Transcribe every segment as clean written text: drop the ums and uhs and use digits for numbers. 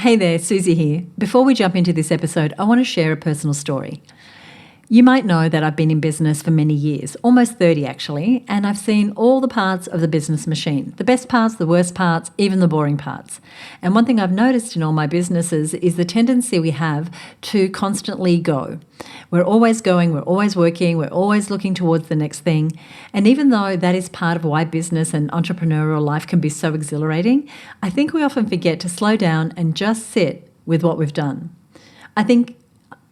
Hey there, Susie here. Before we jump into this episode, I want to share a personal story. You might know that I've been in business for many years, almost 30 actually, and I've seen all the parts of the business machine, the best parts, the worst parts, even the boring parts. And one thing I've noticed in all my businesses is the tendency we have to constantly go. We're always going, we're always working, we're always looking towards the next thing. And even though that is part of why business and entrepreneurial life can be so exhilarating, I think we often forget to slow down and just sit with what we've done. I think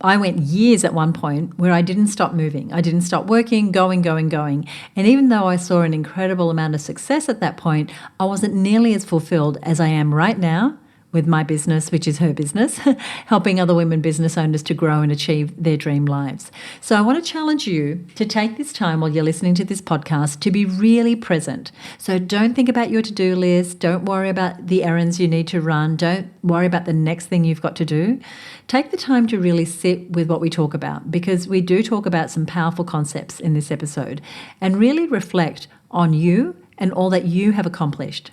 I went years at one point where I didn't stop moving. I didn't stop working, going. And even though I saw an incredible amount of success at that point, I wasn't nearly as fulfilled as I am right now with my business, which is HerBusiness, helping other women business owners to grow and achieve their dream lives. So I want to challenge you to take this time while you're listening to this podcast to be really present. So don't think about your to-do list. Don't worry about the errands you need to run. Don't worry about the next thing you've got to do. Take the time to really sit with what we talk about, because we do talk about some powerful concepts in this episode, and really reflect on you and all that you have accomplished.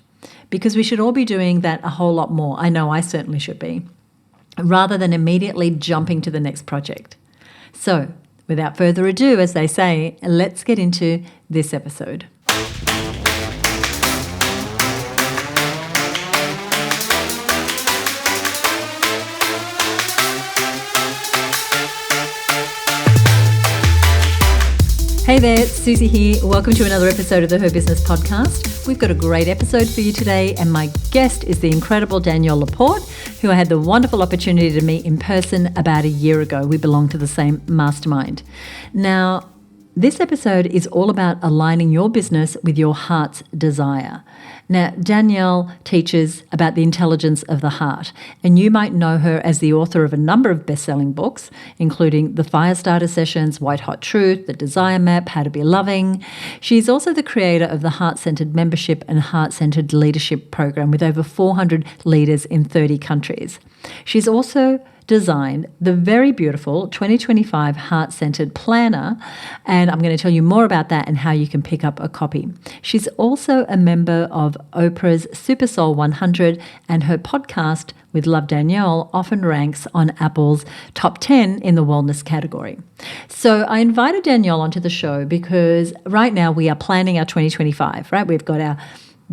Because we should all be doing that a whole lot more. I know I certainly should be, rather than immediately jumping to the next project. So, without further ado, as they say, let's get into this episode. Hey there, it's Susie here. Welcome to another episode of the HerBusiness Podcast. We've got a great episode for you today, and my guest is the incredible Danielle LaPorte, who I had the wonderful opportunity to meet in person about a year ago. We belong to the same mastermind. Now, this episode is all about aligning your business with your heart's desire. Now, Danielle teaches about the intelligence of the heart, and you might know her as the author of a number of best-selling books, including The Firestarter Sessions, White Hot Truth, The Desire Map, How to Be Loving. She's also the creator of the Heart-Centered Membership and Heart-Centered Leadership Program with over 400 leaders in 30 countries. She's also designed the very beautiful 2025 Heart-Centered Planner, and I'm going to tell you more about that and how you can pick up a copy. She's also a member of Oprah's Super Soul 100, and her podcast with Love Danielle often ranks on Apple's top 10 in the wellness category. So I invited Danielle onto the show because right now we are planning our 2025, right? We've got our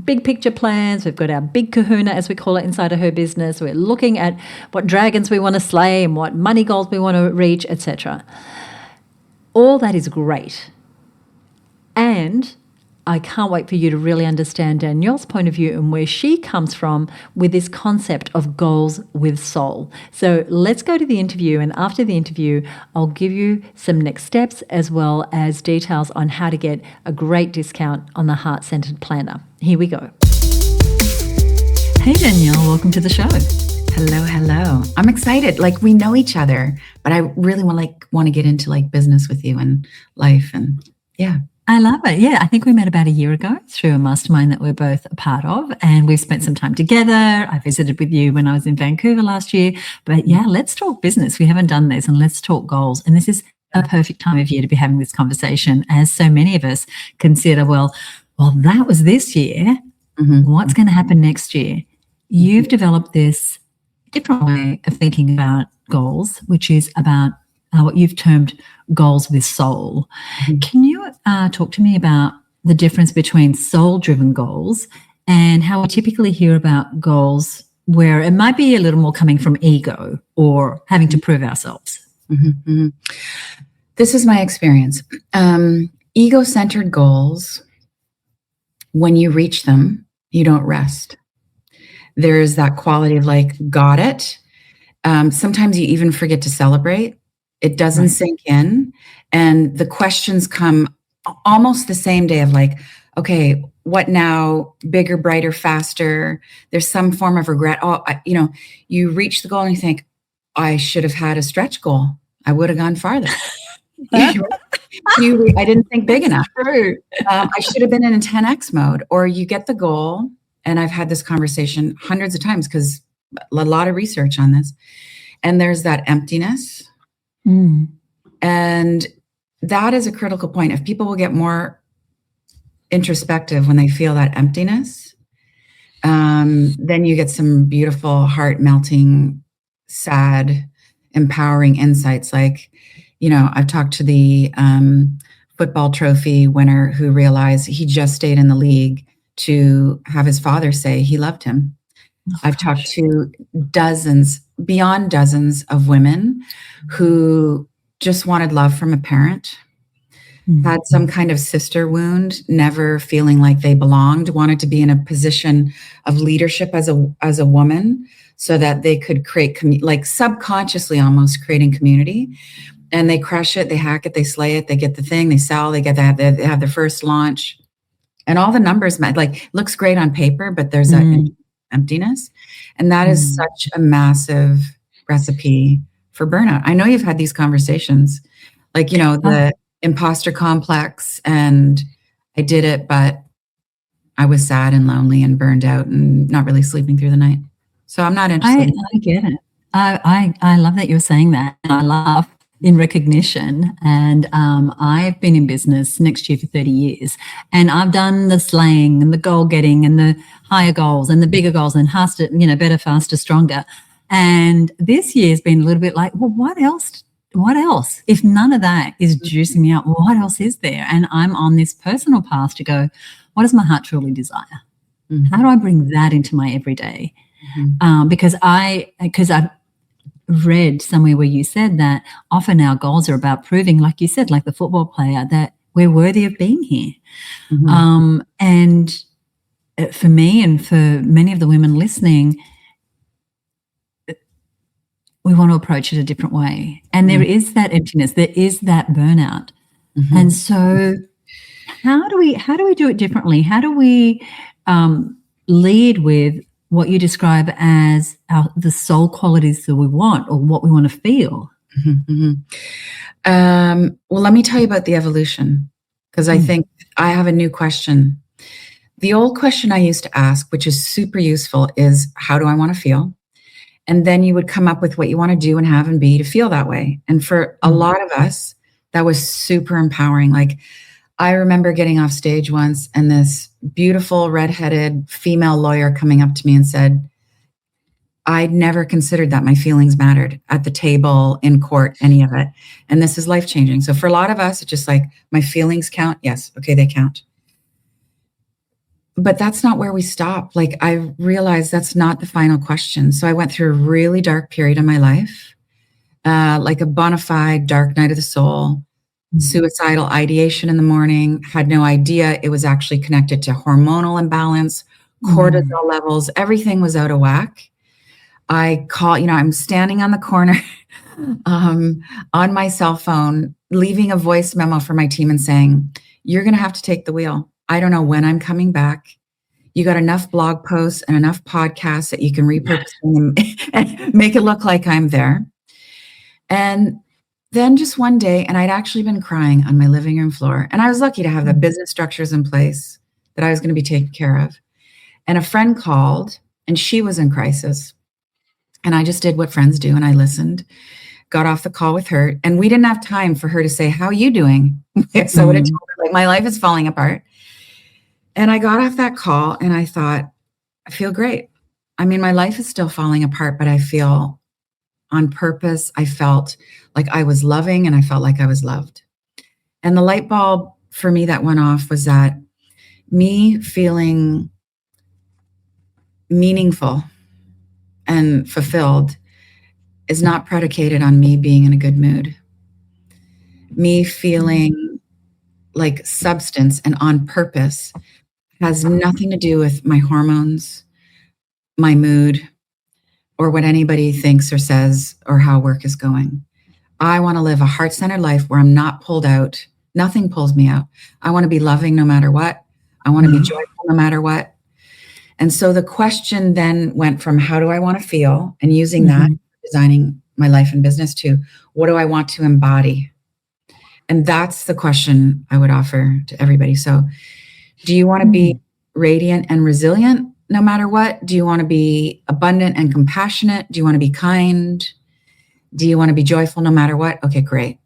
big picture plans. We've got our big kahuna, as we call it, inside of her business. We're looking at what dragons we want to slay and what money goals we want to reach, etc. All that is great. And I can't wait for you to really understand Danielle's point of view and where she comes from with this concept of goals with soul. So let's go to the interview, and after the interview, I'll give you some next steps as well as details on how to get a great discount on the Heart-Centered Planner. Here we go. Hey Danielle, welcome to the show. Hello. I'm excited. We know each other, but I really want to get into business with you and life, and yeah. I love it. Yeah, I think we met about a year ago through a mastermind that we're both a part of, and we've spent some time together. I visited with you when I was in Vancouver last year. But yeah, let's talk business. We haven't done this, and let's talk goals. And this is a perfect time of year to be having this conversation, as so many of us consider, well, that was this year. Mm-hmm. What's going to happen next year? You've developed this different way of thinking about goals, which is about what you've termed goals with soul. Mm-hmm. Can you talk to me about the difference between soul-driven goals and how we typically hear about goals where it might be a little more coming from ego or having to prove ourselves? Mm-hmm. Mm-hmm. This is my experience. Ego-centered goals, when you reach them, you don't rest. There's that quality of got it. Sometimes you even forget to celebrate. It doesn't sink in. And the questions come almost the same day of okay, what now? Bigger, brighter, faster. There's some form of regret. You reach the goal and you think, I should have had a stretch goal. I would have gone farther. I didn't think big enough. I should have been in a 10X mode. Or you get the goal, and I've had this conversation hundreds of times because a lot of research on this, and there's that emptiness. Mm. And that is a critical point. If people will get more introspective when they feel that emptiness, then you get some beautiful, heart-melting, sad, empowering insights. Like, I've talked to the football trophy winner who realized he just stayed in the league to have his father say he loved him. Oh, I've talked to beyond dozens of women who just wanted love from a parent, had some kind of sister wound, never feeling like they belonged, wanted to be in a position of leadership as a woman so that they could create, like subconsciously almost creating community. And they crush it, they hack it, they slay it, they get the thing, they sell, they have their first launch. And all the numbers, like, looks great on paper, but there's that emptiness. And that is such a massive recipe for burnout. I know you've had these conversations, like, the imposter complex, and I did it, but I was sad and lonely and burned out and not really sleeping through the night. So I'm not interested. I get it. I love that you're saying that. And I laugh in recognition. And I've been in business next year for 30 years. And I've done the slaying and the goal getting and the higher goals and the bigger goals and faster, better, faster, stronger. And this year's been a little bit like, well, what else? If none of that is juicing me up, what else is there? And I'm on this personal path to go, what does my heart truly desire? How do I bring that into my everyday? Because I've read somewhere where you said that often our goals are about proving, like you said, like the football player, that we're worthy of being here. And for me and for many of the women listening, we want to approach it a different way. And there is that emptiness, there is that burnout. And so how do we do it differently? How do we lead with what you describe as the soul qualities that we want or what we want to feel? Well, let me tell you about the evolution, because I think I have a new question. The old question I used to ask, which is super useful, is how do I want to feel? And then you would come up with what you want to do and have and be to feel that way. And for a lot of us, that was super empowering. Like, I remember getting off stage once and this beautiful redheaded female lawyer coming up to me and said, I'd never considered that my feelings mattered at the table, in court, any of it. And this is life-changing. So for a lot of us, it's just like, my feelings count. Yes. Okay. They count. But that's not where we stop. Like, I realized that's not the final question. So I went through a really dark period in my life, like a bona fide dark night of the soul, suicidal ideation in the morning, had no idea it was actually connected to hormonal imbalance, cortisol levels, everything was out of whack. I'm standing on the corner on my cell phone, leaving a voice memo for my team and saying, you're going to have to take the wheel. I don't know when I'm coming back. You got enough blog posts and enough podcasts that you can repurpose and make it look like I'm there. And then just one day, and I'd actually been crying on my living room floor, and I was lucky to have the business structures in place that I was going to be taken care of. And a friend called, and she was in crisis. And I just did what friends do, and I listened, got off the call with her, and we didn't have time for her to say, how are you doing? So I would have told her, like, my life is falling apart. And I got off that call and I thought, I feel great. I mean, my life is still falling apart, but I feel on purpose. I felt like I was loving and I felt like I was loved. And the light bulb for me that went off was that me feeling meaningful and fulfilled is not predicated on me being in a good mood. Me feeling like substance and on purpose has nothing to do with my hormones, my mood, or what anybody thinks or says or how work is going. I want to live a heart-centered life where I'm not pulled out. Nothing pulls me out. I want to be loving no matter what. I want to be joyful no matter what. And so the question then went from how do I want to feel, and using that, designing my life and business, to what do I want to embody? And that's the question I would offer to everybody. So do you want to be radiant and resilient no matter what? Do you want to be abundant and compassionate? Do you want to be kind? Do you want to be joyful no matter what? Okay, great.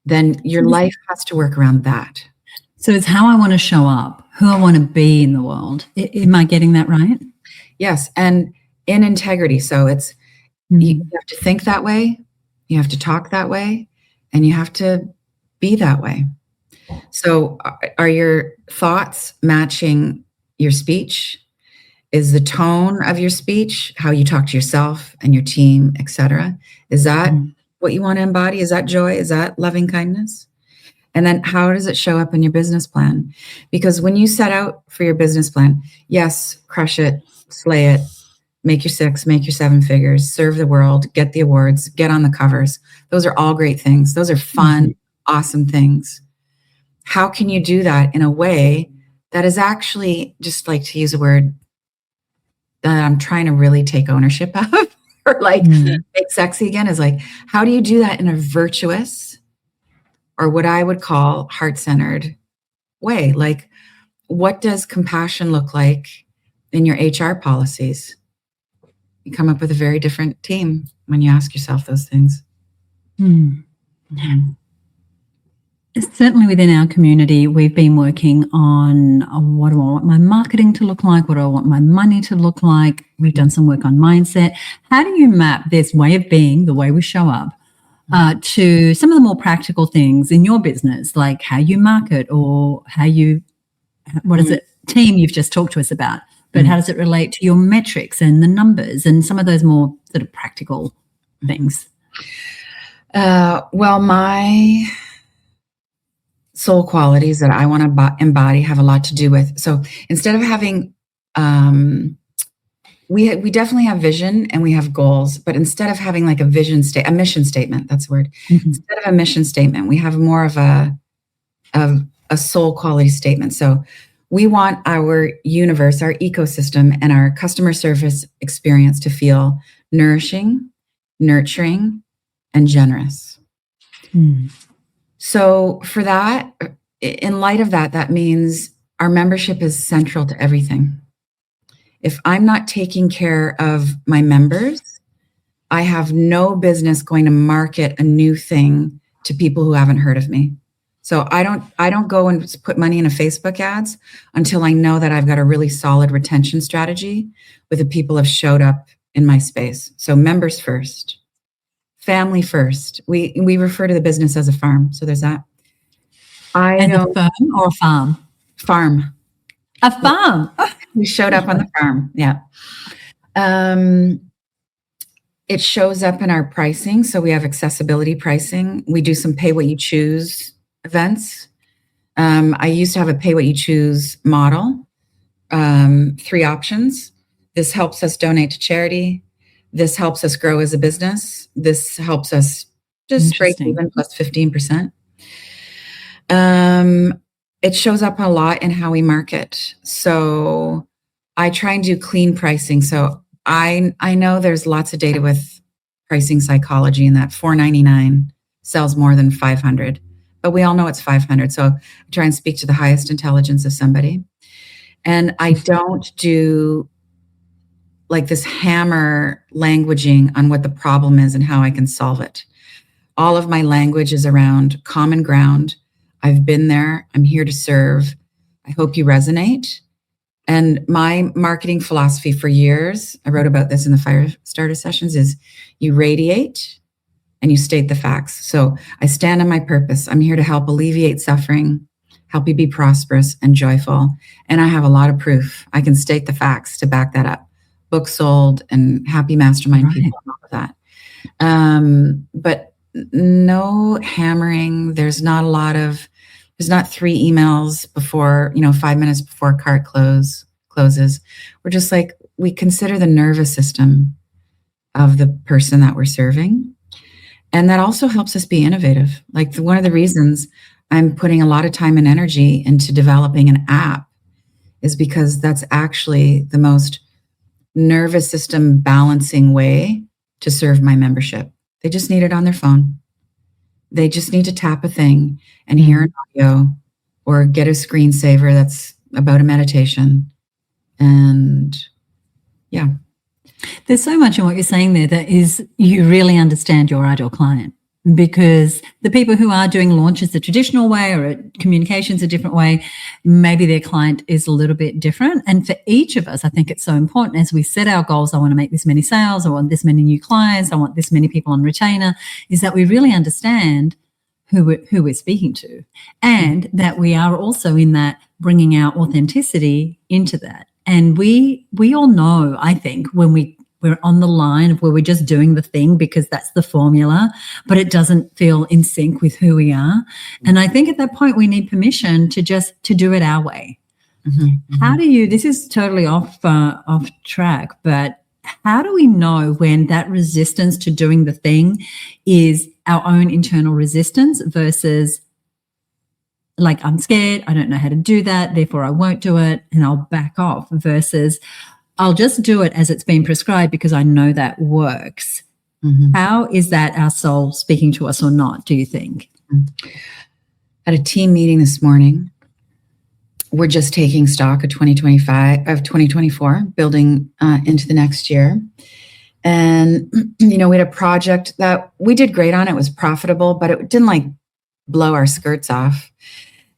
Then your life has to work around that. So it's how I want to show up, who I want to be in the world. Am I getting that right? Yes. And in integrity. So it's, you have to think that way, you have to talk that way, and you have to be that way. So are your thoughts matching your speech? Is the tone of your speech, how you talk to yourself and your team, etc.? Is that what you want to embody? Is that joy? Is that loving kindness? And then how does it show up in your business plan? Because when you set out for your business plan, yes, crush it, slay it, make your 6, make your 7 figures, serve the world, get the awards, get on the covers. Those are all great things. Those are fun, awesome things. How can you do that in a way that is actually, just like to use a word that I'm trying to really take ownership of, or like make sexy again, is like, how do you do that in a virtuous, or what I would call heart-centered way? Like, what does compassion look like in your HR policies? You come up with a very different team when you ask yourself those things. Certainly within our community, we've been working on what do I want my marketing to look like? What do I want my money to look like? We've done some work on mindset. How do you map this way of being, the way we show up, to some of the more practical things in your business, like how you market, or how you, what is it, team you've just talked to us about, but how does it relate to your metrics and the numbers and some of those more sort of practical things? Well, my soul qualities that I want to embody have a lot to do with. So instead of having, we definitely have vision and we have goals, but instead of having like a mission statement, that's the word. Instead of a mission statement, we have more of a soul quality statement. So we want our universe, our ecosystem, and our customer service experience to feel nourishing, nurturing, and generous. So for that, in light of that, that means our membership is central to everything. If I'm not taking care of my members, I have no business going to market a new thing to people who haven't heard of me. So I don't go and put money into Facebook ads until I know that I've got a really solid retention strategy with the people who have showed up in my space. So members first. Family first. We refer to the business as a farm. So there's that. As a firm or a farm? Farm. A farm. We showed up on the farm. Yeah. It shows up in our pricing. So we have accessibility pricing. We do some pay what you choose events. I used to have a pay what you choose model. 3 options. This helps us donate to charity. This helps us grow as a business. This helps us just break even plus 15%. It shows up a lot in how we market. So I try and do clean pricing. So I know there's lots of data with pricing psychology, and that $4.99 sells more than $500, but we all know it's $500. So I try and speak to the highest intelligence of somebody. And I don't do like this hammer languaging on what the problem is and how I can solve it. All of my language is around common ground. I've been there. I'm here to serve. I hope you resonate. And my marketing philosophy for years, I wrote about this in the Fire Starter sessions, is you radiate and you state the facts. So I stand on my purpose. I'm here to help alleviate suffering, help you be prosperous and joyful. And I have a lot of proof. I can state the facts to back that up. Books sold and happy mastermind people and all of that. But no hammering. There's not 3 emails before, 5 minutes before cart closes. We're just like, we consider the nervous system of the person that we're serving. And that also helps us be innovative. Like one of the reasons I'm putting a lot of time and energy into developing an app is because that's actually the most nervous system balancing way to serve my membership. They just need it on their phone. They just need to tap a thing and hear an audio or get a screensaver that's about a meditation. And there's so much in what you're saying there that is, you really understand your ideal client. because the people who are doing launches the traditional way or communications a different way, maybe their client is a little bit different. And for each of us, I think it's so important as we set our goals. I want to make this many sales. I want this many new clients. I want this many people on retainer, is that we really understand who we're speaking to, and that we are also in that bringing our authenticity into that. And we all know, I think, when we're on the line of where we're just doing the thing because that's the formula, but it doesn't feel in sync with who we are. And I think at that point we need permission to do it our way. How do you, this is totally off track, but how do we know when that resistance to doing the thing is our own internal resistance versus like, I'm scared, I don't know how to do that, therefore I won't do it and I'll back off, versus I'll just do it as it's been prescribed because I know that works. How is that our soul speaking to us or not, do you think? At a team meeting this morning, we're just taking stock of 2024, building into the next year. And, we had a project that we did great on. It was profitable, but it didn't like blow our skirts off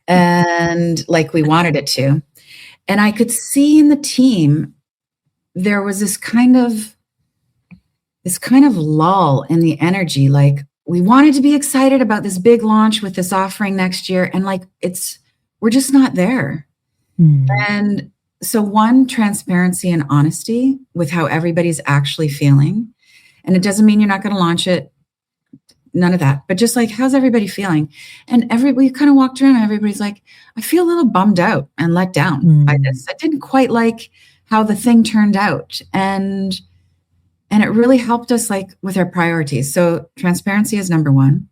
and like we wanted it to. And I could see in the team, there was this kind of lull in the energy. Like we wanted to be excited about this big launch with this offering next year. And like, we're just not there. And so one, transparency and honesty with how everybody's actually feeling. And it doesn't mean you're not going to launch it. None of that, but just like, how's everybody feeling? And we kind of walked around and everybody's like, I feel a little bummed out and let down by this. I didn't quite like how the thing turned out. And it really helped us like with our priorities. So transparency is number one.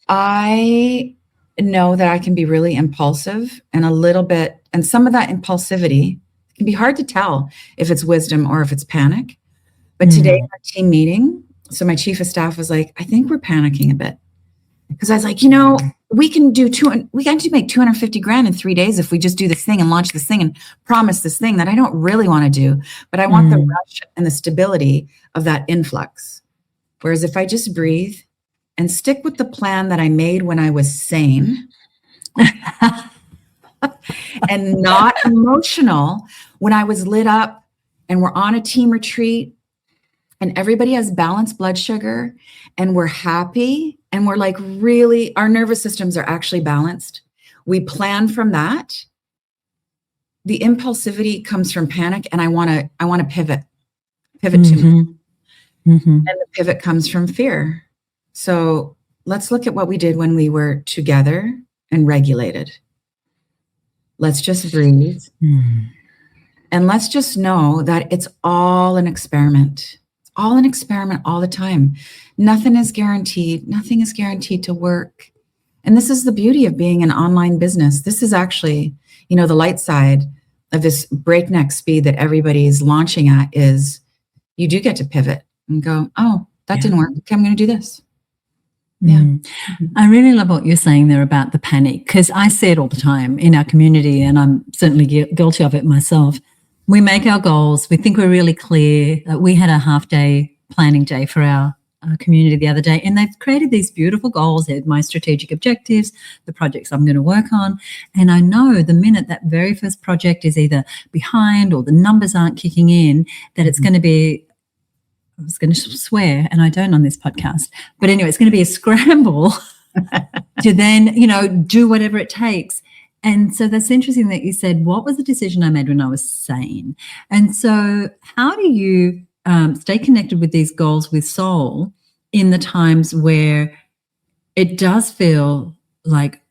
I know that I can be really impulsive and a little bit, and some of that impulsivity can be hard to tell if it's wisdom or if it's panic. But today in our team meeting, so my chief of staff was like, I think we're panicking a bit. Because I was like, we can make 250 grand in 3 days if we just do this thing and launch this thing and promise this thing that I don't really want to do, but I want the rush and the stability of that influx. Whereas if I just breathe and stick with the plan that I made when I was sane and not emotional, when I was lit up and we're on a team retreat and everybody has balanced blood sugar and we're happy and we're like really, our nervous systems are actually balanced. We plan from that. The impulsivity comes from panic and I want to pivot to me. And the pivot comes from fear. So let's look at what we did when we were together and regulated. Let's just breathe. And let's just know that it's all an experiment. It's all an experiment all the time. Nothing is guaranteed. Nothing is guaranteed to work. And this is the beauty of being an online business. This is actually, the light side of this breakneck speed that everybody's launching at is you do get to pivot and go, oh, that didn't work. Okay, I'm going to do this. I really love what you're saying there about the panic, because I see it all the time in our community, and I'm certainly guilty of it myself. We make our goals. We think we're really clear. We had a half-day planning day for our community the other day, and they've created these beautiful goals. They're my strategic objectives, the projects I'm going to work on. And I know the minute that very first project is either behind or the numbers aren't kicking in, that it's going to be, I was going to swear, and I don't on this podcast, but anyway, it's going to be a scramble to then, do whatever it takes. And so that's interesting that you said, what was the decision I made when I was sane? And so how do you stay connected with these goals with soul in the times where it does feel like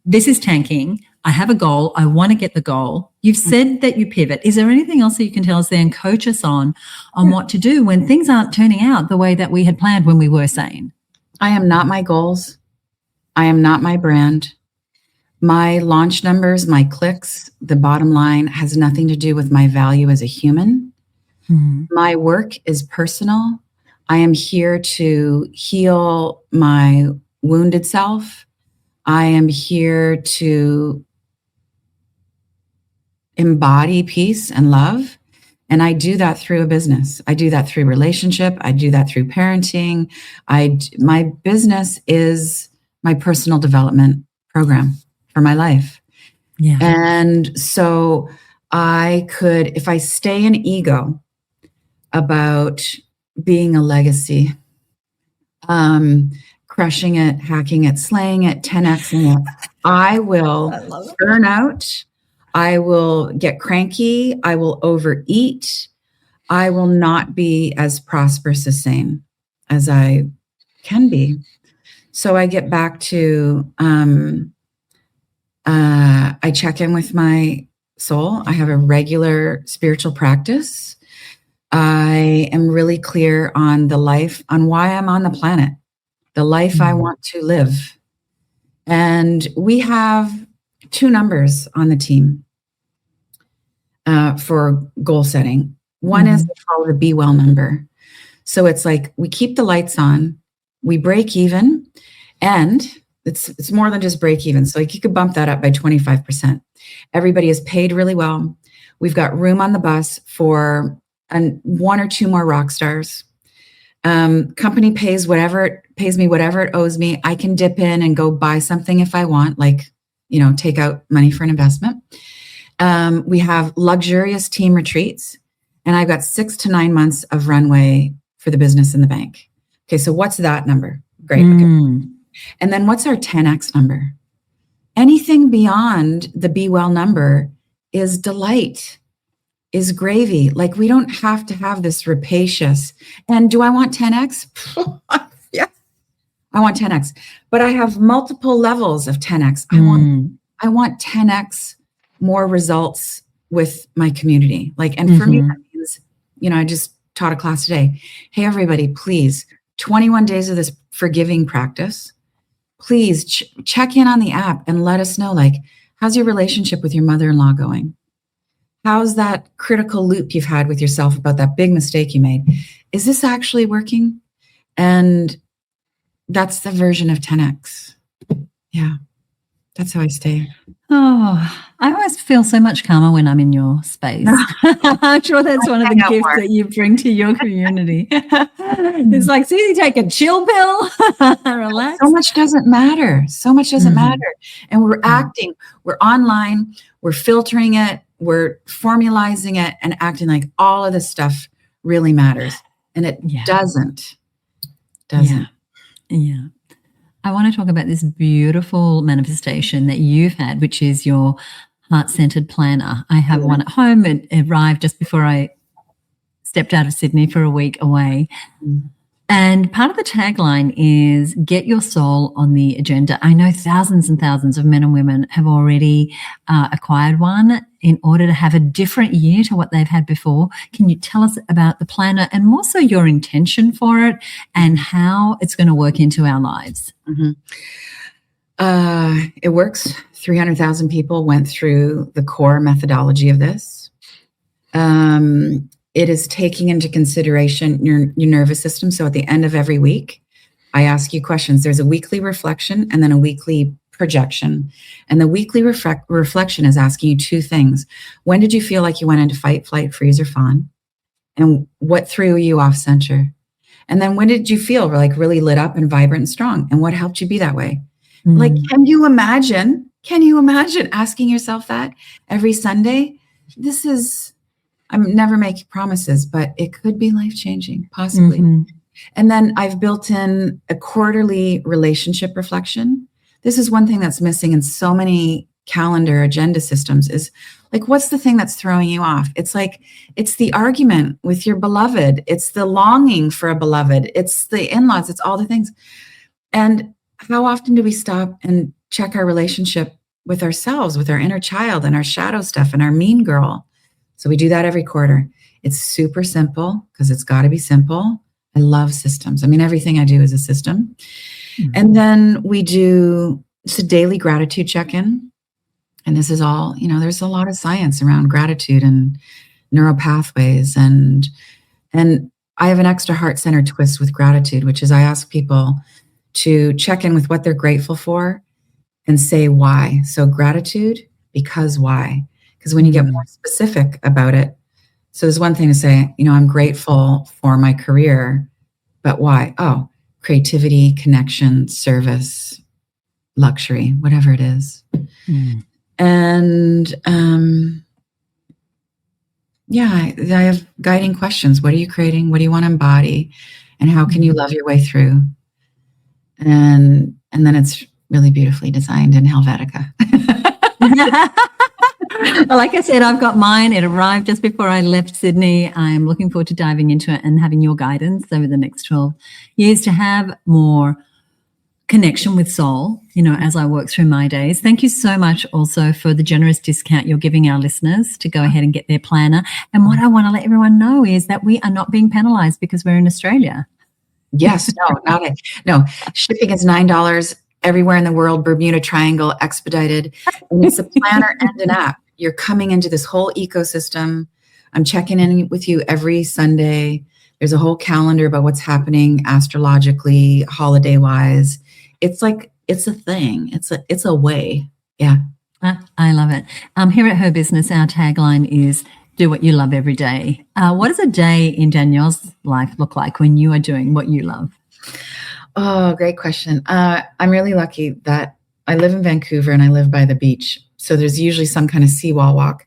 this is tanking? I have a goal. I want to get the goal. You've said that you pivot. Is there anything else that you can tell us there and coach us on what to do when things aren't turning out the way that we had planned when we were sane? I am not my goals. I am not my brand. My launch numbers, my clicks, the bottom line has nothing to do with my value as a human. My work is personal. I am here to heal my wounded self. I am here to embody peace and love. And I do that through a business. I do that through relationship. I do that through parenting. My business is my personal development program for my life. Yeah. And so if I stay in ego about being a legacy, crushing it, hacking it, slaying it, 10xing it, I will burn out. I will get cranky. I will overeat. I will not be as prosperous as sane as I can be. So I get back to, I check in with my soul. I have a regular spiritual practice. I am really clear on on why I'm on the planet, the life I want to live. And we have 2 numbers on the team for goal setting. One is called the Be Well number. So it's like we keep the lights on, we break even, and it's more than just break even. So like you could bump that up by 25%. Everybody is paid really well. We've got room on the bus for 1 or 2 more rock stars. Company pays me whatever it owes me. I can dip in and go buy something if I want, like, take out money for an investment. We have luxurious team retreats, and I've got 6 to 9 months of runway for the business in the bank. Okay, so what's that number? Great. Okay. And then what's our 10x number? Anything beyond the Be Well number is delight, is gravy. Like we don't have to have this rapacious. And do I want 10x? Yeah, I want 10x. But I have multiple levels of 10x. I want 10x more results with my community. And for me, that means, I just taught a class today. Hey, everybody, please, 21 days of this forgiving practice. Please check in on the app and let us know, how's your relationship with your mother-in-law going? How's that critical loop you've had with yourself about that big mistake you made? Is this actually working? And that's the version of 10x. Yeah, that's how I stay. Oh, I always feel so much calmer when I'm in your space. I'm sure that's one of the gifts that you bring to your community. It's like, Susie, take a chill pill, relax. So much doesn't matter. And we're acting, we're online, we're filtering it, we're formalizing it and acting like all of this stuff really matters. And it doesn't. Yeah. I want to talk about this beautiful manifestation that you've had, which is your heart-centered planner. I have one at home. It arrived just before I stepped out of Sydney for a week away. And part of the tagline is get your soul on the agenda. I know thousands and thousands of men and women have already acquired one in order to have a different year to what they've had before. Can you tell us about the planner and more so your intention for it and how it's going to work into our lives? It works. 300,000 people went through the core methodology of this. It is taking into consideration your nervous system. So at the end of every week, I ask you questions. There's a weekly reflection and then a weekly projection. And the weekly reflection is asking you 2 things. When did you feel like you went into fight, flight, freeze, or fawn? And what threw you off center? And then when did you feel really lit up and vibrant and strong? And what helped you be that way? Can you imagine asking yourself that every Sunday? I'm never making promises, but it could be life-changing, possibly. And then I've built in a quarterly relationship reflection. This is one thing that's missing in so many calendar agenda systems is what's the thing that's throwing you off? It's the argument with your beloved. It's the longing for a beloved. It's the in-laws. It's all the things. And how often do we stop and check our relationship with ourselves, with our inner child and our shadow stuff and our mean girl? So we do that every quarter. It's super simple because it's got to be simple. I love systems. I mean, everything I do is a system. And then it's a daily gratitude check-in. And this is all, there's a lot of science around gratitude and neural pathways. And I have an extra heart-centered twist with gratitude, which is I ask people to check in with what they're grateful for and say why. So gratitude, because why? Because when you get more specific about it, So there's one thing to say, I'm grateful for my career, but why? Oh, creativity, connection, service, luxury, whatever it is. And I have guiding questions. What are you creating? What do you want to embody? And how can you love your way through? And then it's really beautifully designed in Helvetica. Well, like I said, I've got mine. It arrived just before I left Sydney. I'm looking forward to diving into it and having your guidance over the next 12 years to have more connection with soul, as I work through my days. Thank you so much also for the generous discount you're giving our listeners to go ahead and get their planner. And what I want to let everyone know is that we are not being penalized because we're in Australia. Yes, no. Shipping is $9 everywhere in the world, Bermuda Triangle, expedited. And it's a planner and an app. You're coming into this whole ecosystem. I'm checking in with you every Sunday. There's a whole calendar about what's happening astrologically, holiday-wise. It's a thing. It's a way. Yeah. I love it. Here at Her Business, our tagline is do what you love every day. What does a day in Danielle's life look like when you are doing what you love? Oh, great question. I'm really lucky that I live in Vancouver and I live by the beach. So there's usually some kind of seawall walk.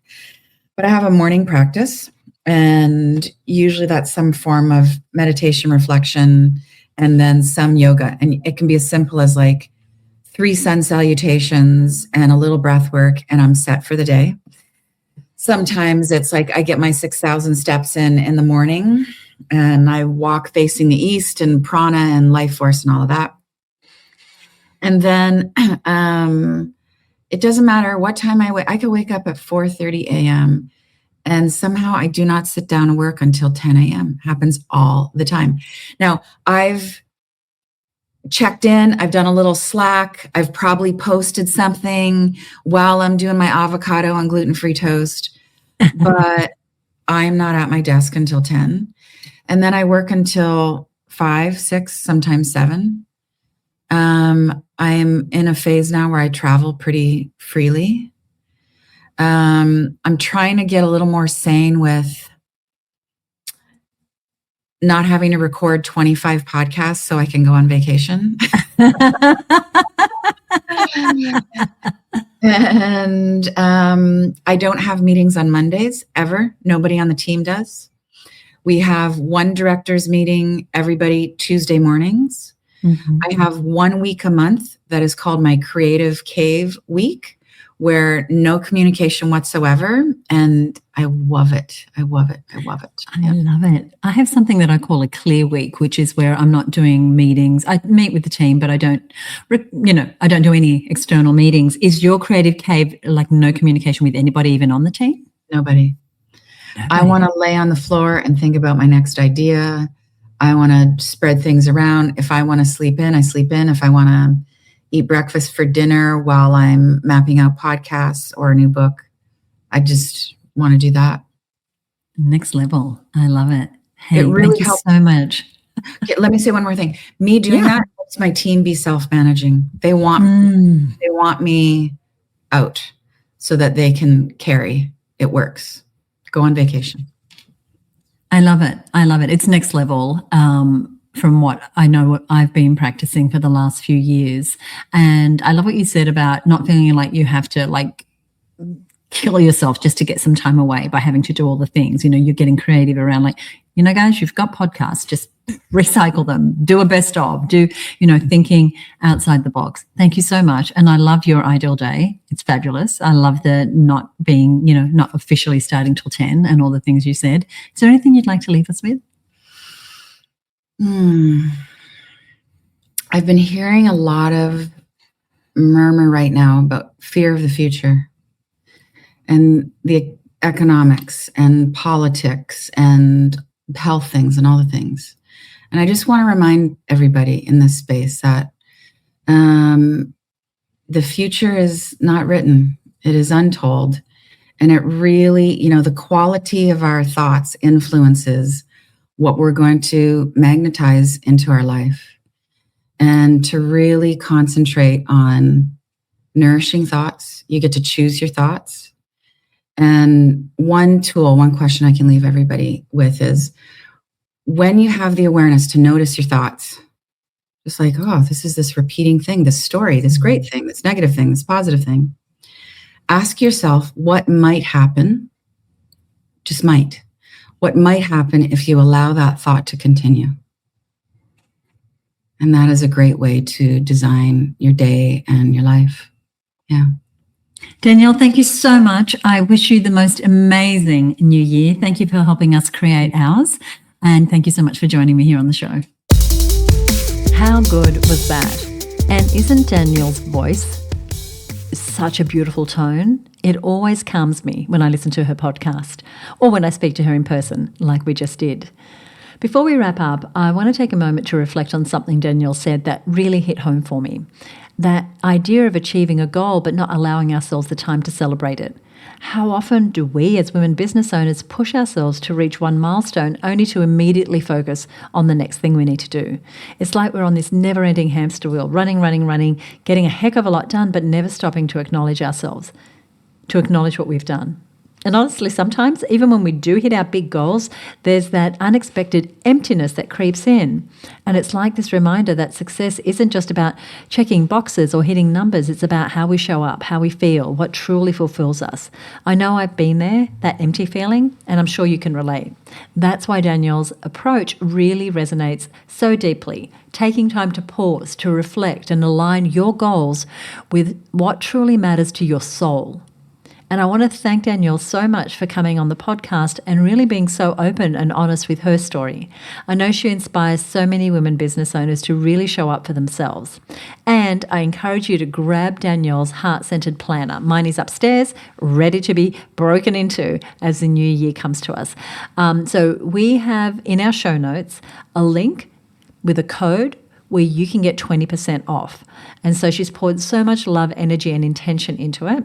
But I have a morning practice, and usually that's some form of meditation, reflection, and then some yoga. And it can be as simple as 3 sun salutations and a little breath work, and I'm set for the day. Sometimes it's I get my 6,000 steps in the morning, and I walk facing the east and prana and life force and all of that. And then it doesn't matter what time I could wake up at 4:30 a.m. and somehow I do not sit down and work until 10 a.m. Happens all the time. Now, I've checked in. I've done a little Slack. I've probably posted something while I'm doing my avocado on gluten-free toast, but I'm not at my desk until 10. And then I work until 5, 6, sometimes 7. I'm in a phase now where I travel pretty freely. I'm trying to get a little more sane with not having to record 25 podcasts so I can go on vacation. And I don't have meetings on Mondays ever. Nobody on the team does. We have one director's meeting, everybody Tuesday mornings. I have 1 week a month that is called my Creative Cave Week, where no communication whatsoever. And I love it. I love it. I love it. I love it. I have something that I call a clear week, which is where I'm not doing meetings. I meet with the team, but I don't do any external meetings. Is your Creative Cave no communication with anybody, even on the team? Nobody. I want to lay on the floor and think about my next idea. I want to spread things around. If I want to sleep in, I sleep in. If I want to eat breakfast for dinner while I'm mapping out podcasts or a new book, I just want to do that. Next level. I love it. Hey, it really thank helps you so much. Okay, let me say one more thing. Me doing that helps my team be self-managing. They want me out so that they can carry. It works. Go on vacation. I love it. I love it. It's next level from what I know, what I've been practicing for the last few years. And I love what you said about not feeling like you have to kill yourself just to get some time away by having to do all the things. You're getting creative around guys, you've got podcasts, just recycle them, do a best of, thinking outside the box. Thank you so much. And I love your ideal day. It's fabulous. I love the not being, not officially starting till 10 and all the things you said. Is there anything you'd like to leave us with? I've been hearing a lot of murmur right now about fear of the future and the economics and politics and health things and all the things. And I just want to remind everybody in this space that the future is not written. It is untold. And it really, the quality of our thoughts influences what we're going to magnetize into our life. And to really concentrate on nourishing thoughts. You get to choose your thoughts. And one question I can leave everybody with is, when you have the awareness to notice your thoughts, just like, oh, this is this repeating thing, this story, this great thing, this negative thing, this positive thing, ask yourself what might happen, just might. What might happen if you allow that thought to continue? And that is a great way to design your day and your life. Yeah. Danielle, thank you so much. I wish you the most amazing new year. Thank you for helping us create ours. And thank you so much for joining me here on the show. How good was that? And isn't Danielle's voice such a beautiful tone? It always calms me when I listen to her podcast or when I speak to her in person, like we just did. Before we wrap up, I want to take a moment to reflect on something Danielle said that really hit home for me. That idea of achieving a goal but not allowing ourselves the time to celebrate it. How often do we as women business owners push ourselves to reach one milestone only to immediately focus on the next thing we need to do? It's like we're on this never-ending hamster wheel, running, getting a heck of a lot done, but never stopping to acknowledge ourselves, to acknowledge what we've done. And honestly, sometimes, even when we do hit our big goals, there's that unexpected emptiness that creeps in. And it's like this reminder that success isn't just about checking boxes or hitting numbers. It's about how we show up, how we feel, what truly fulfills us. I know I've been there, that empty feeling, and I'm sure you can relate. That's why Danielle's approach really resonates so deeply. Taking time to pause, to reflect and align your goals with what truly matters to your soul. And I want to thank Danielle so much for coming on the podcast and really being so open and honest with her story. I know she inspires so many women business owners to really show up for themselves. And I encourage you to grab Danielle's heart-centered planner. Mine is upstairs, ready to be broken into as the new year comes to us. So we have in our show notes a link with a code where you can get 20% off. And so she's poured so much love, energy, and intention into it.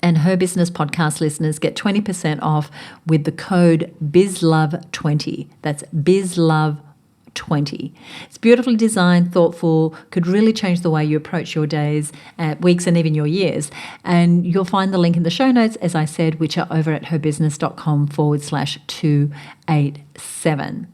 And Her Business Podcast listeners get 20% off with the code BizLove20. That's BizLove20. It's beautifully designed, thoughtful, could really change the way you approach your days, weeks, and even your years. And you'll find the link in the show notes, as I said, which are over at herbusiness.com/287.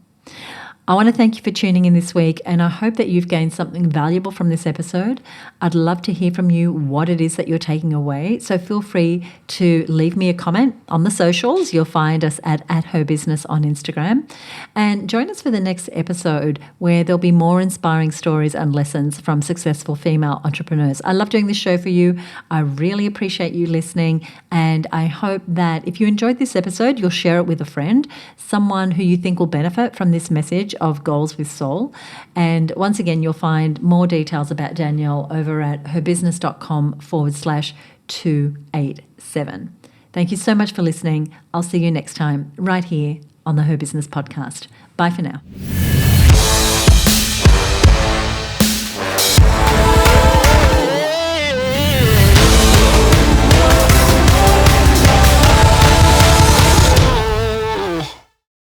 I want to thank you for tuning in this week, and I hope that you've gained something valuable from this episode. I'd love to hear from you what it is that you're taking away. So feel free to leave me a comment on the socials. You'll find us at HerBusiness on Instagram. And join us for the next episode where there'll be more inspiring stories and lessons from successful female entrepreneurs. I love doing this show for you. I really appreciate you listening. And I hope that if you enjoyed this episode, you'll share it with a friend, someone who you think will benefit from this message of Goals with Soul. And once again, you'll find more details about Danielle over at herbusiness.com/287. Thank you so much for listening. I'll see you next time right here on the Her Business Podcast. Bye for now.